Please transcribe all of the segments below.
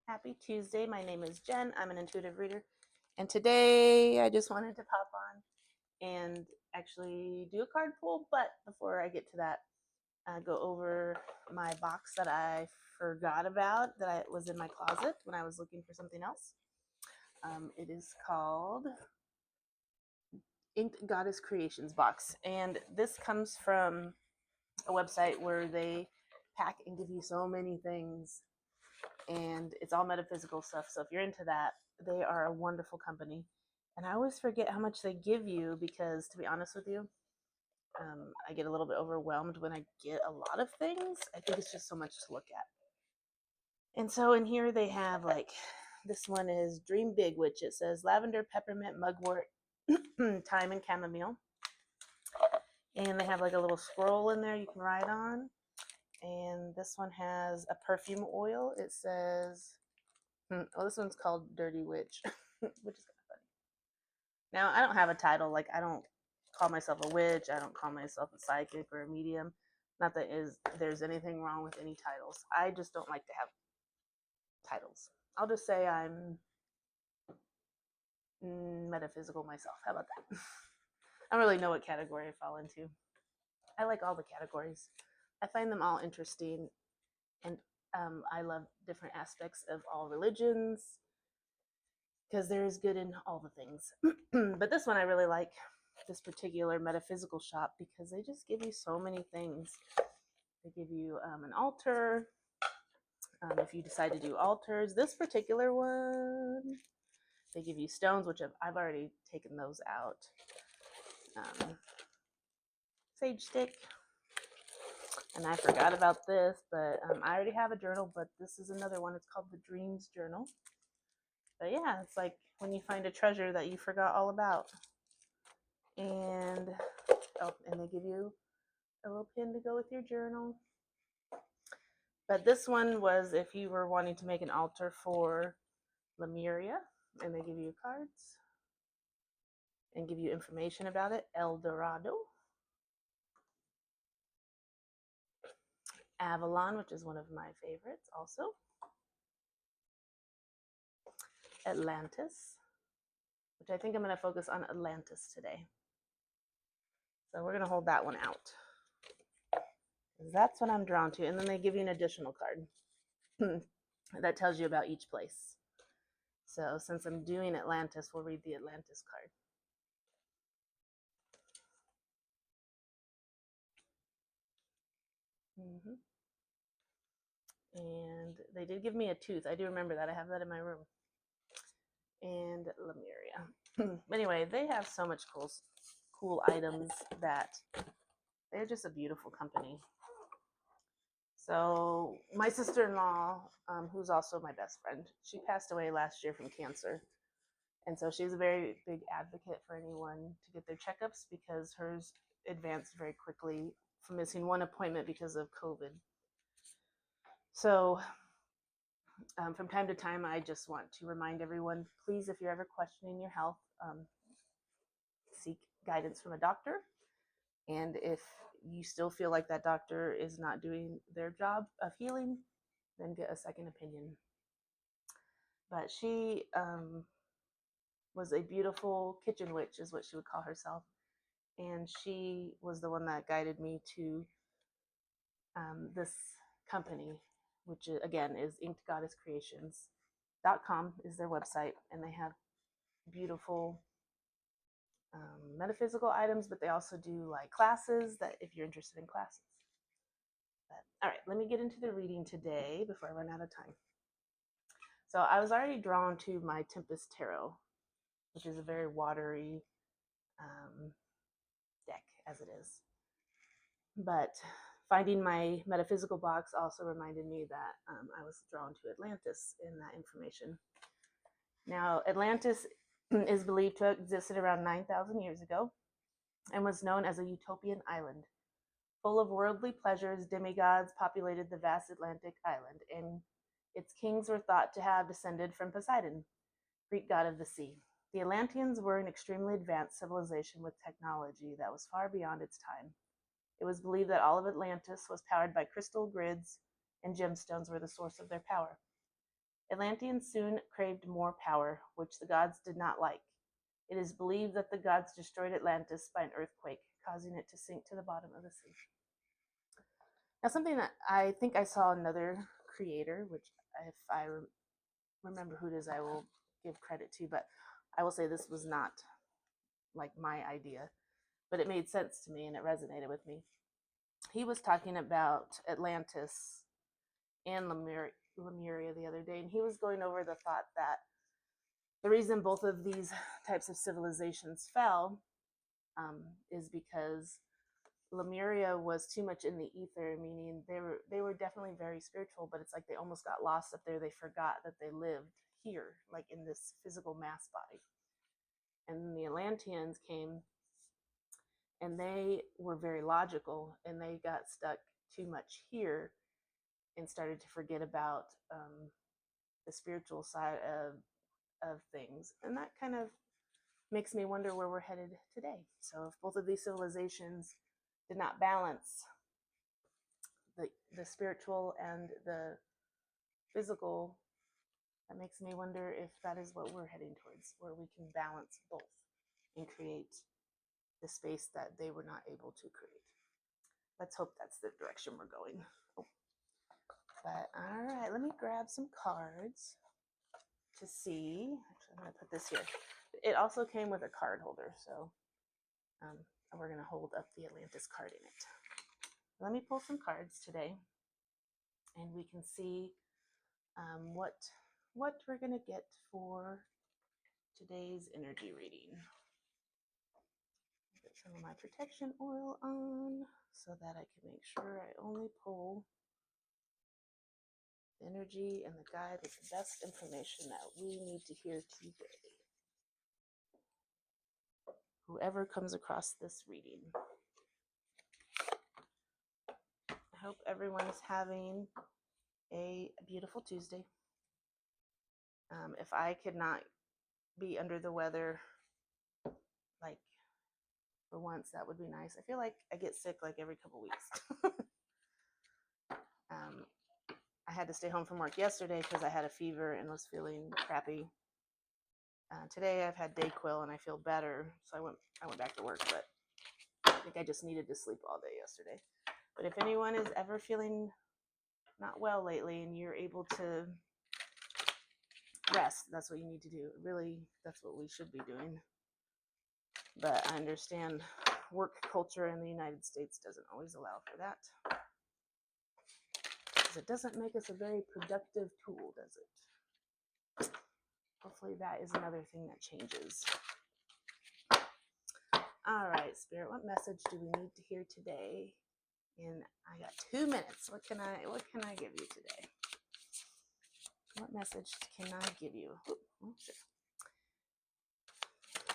Happy Tuesday. My name is Jen. I'm an intuitive reader. And today I just wanted to pop on and actually do a card pull. But before I get to that, go over my box that I forgot about that was in my closet when I was looking for something else. It is called Inked Goddess Creations box. And this comes from a website where they pack and give you so many things, and it's all metaphysical stuff. So if you're into that, they are a wonderful company. And I always forget how much they give you because, to be honest with you, I get a little bit overwhelmed when I get a lot of things. I think it's just so much to look at. And so in here they have, like, this one is Dream Big, which it says lavender, peppermint, mugwort, thyme, and chamomile. And they have like a little scroll in there you can write on. And this one has a perfume oil. It says, oh, this one's called Dirty Witch, which is kind of funny. Now, I don't have a title. Like, I don't call myself a witch. I don't call myself a psychic or a medium. Not that there's anything wrong with any titles. I just don't like to have titles. I'll just say I'm metaphysical myself. How about that? I don't really know what category I fall into. I like all the categories. I find them all interesting, and I love different aspects of all religions because there is good in all the things. But this one I really like, this particular metaphysical shop, because they just give you so many things. They give you an altar. If you decide to do altars, this particular one, they give you stones, which I've already taken those out. Sage stick. And I forgot about this, but I already have a journal, but this is another one. It's called the Dreams Journal. But yeah, it's like when you find a treasure that you forgot all about. And they give you a little pin to go with your journal. But this one was if you were wanting to make an altar for Lemuria, and they give you cards and give you information about it. El Dorado. Avalon, which is one of my favorites also. Atlantis, which I think I'm going to focus on Atlantis today. So we're going to hold that one out. That's what I'm drawn to. And then they give you an additional card that tells you about each place. So since I'm doing Atlantis, we'll read the Atlantis card. And they did give me a tooth. I do remember that. I have that in my room. And Lemuria. Anyway, they have so much cool items that they're just a beautiful company. So my sister-in-law, who's also my best friend, she passed away last year from cancer. And so she's a very big advocate for anyone to get their checkups because hers advanced very quickly from missing one appointment because of COVID. So from time to time, I just want to remind everyone, please, if you're ever questioning your health, seek guidance from a doctor. And if you still feel like that doctor is not doing their job of healing, then get a second opinion. But she was a beautiful kitchen witch, is what she would call herself. And she was the one that guided me to this company, which again is inkedgoddesscreations.com is their website. And they have beautiful metaphysical items, but they also do like classes that if you're interested in classes. But, all right, let me get into the reading today before I run out of time. So I was already drawn to my Tempest Tarot, which is a very watery deck as it is. But finding my metaphysical box also reminded me that I was drawn to Atlantis in that information. Now, Atlantis is believed to have existed around 9,000 years ago and was known as a utopian island. Full of worldly pleasures, demigods populated the vast Atlantic island, and its kings were thought to have descended from Poseidon, Greek god of the sea. The Atlanteans were an extremely advanced civilization with technology that was far beyond its time. It was believed that all of Atlantis was powered by crystal grids, and gemstones were the source of their power. Atlanteans soon craved more power, which the gods did not like. It is believed that the gods destroyed Atlantis by an earthquake, causing it to sink to the bottom of the sea. Now, something that I think I saw another creator, which if I remember who it is, I will give credit to, but I will say this was not like my idea, but it made sense to me and it resonated with me. He was talking about Atlantis and Lemuria the other day, and he was going over the thought that the reason both of these types of civilizations fell is because Lemuria was too much in the ether, meaning they were definitely very spiritual, but it's like they almost got lost up there. They forgot that they lived here, like in this physical mass body. And then the Atlanteans came, and they were very logical, and they got stuck too much here and started to forget about the spiritual side of things. And that kind of makes me wonder where we're headed today. So if both of these civilizations did not balance the spiritual and the physical, that makes me wonder if that is what we're heading towards, where we can balance both and create the space that they were not able to create. Let's hope that's the direction we're going. Oh. But all right, let me grab some cards to see. Actually, I'm going to put this here. It also came with a card holder, so we're going to hold up the Atlantis card in it. Let me pull some cards today, and we can see what we're going to get for today's energy reading. Get some of my protection oil on so that I can make sure I only pull the energy and the guide with the best information that we need to hear today. Whoever comes across this reading. I hope everyone is having a beautiful Tuesday. If I could not be under the weather, like for once, that would be nice. I feel like I get sick like every couple weeks. I had to stay home from work yesterday because I had a fever and was feeling crappy. Today I've had Dayquil and I feel better, so I went back to work, but I think I just needed to sleep all day yesterday. But if anyone is ever feeling not well lately and you're able to rest, that's what you need to do. Really, that's what we should be doing. But I understand work culture in the United States doesn't always allow for that. Because it doesn't make us a very productive tool, does it? Hopefully that is another thing that changes. All right, Spirit, what message do we need to hear today? And I got 2 minutes. What can I give you today? What message can I give you? Oh, sure.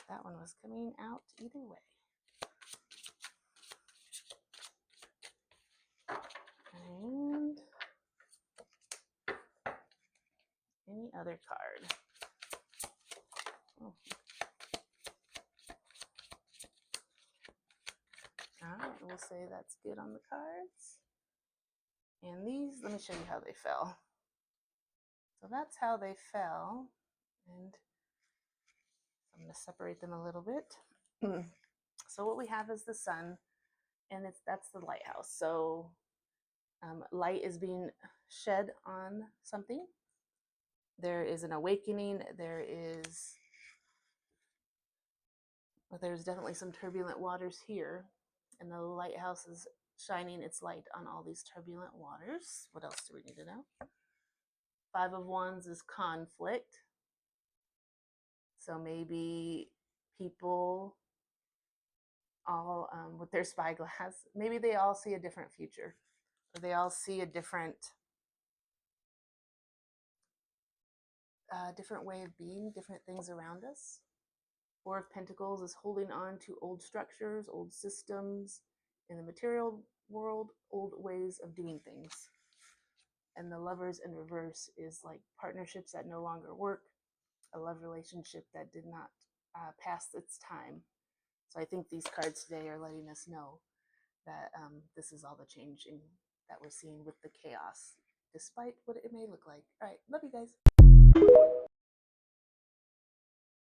That one was coming out either way. And any other card. Oh. All right, we'll say that's good on the cards. And these, let me show you how they fell. So that's how they fell. And I'm going to separate them a little bit. So what we have is the sun, and that's the lighthouse. So light is being shed on something. There is an awakening. There's definitely some turbulent waters here, and the lighthouse is shining its light on all these turbulent waters. What else do we need to know? 5 of Wands is conflict. So maybe people all with their spyglass, maybe they all see a different future, or they all see a different way of being, different things around us. 4 of Pentacles is holding on to old structures, old systems in the material world, old ways of doing things. And the Lovers in reverse is like partnerships that no longer work, a love relationship that did not pass its time. So I think these cards today are letting us know that this is all the changing that we're seeing with the chaos, despite what it may look like. All right, love you guys.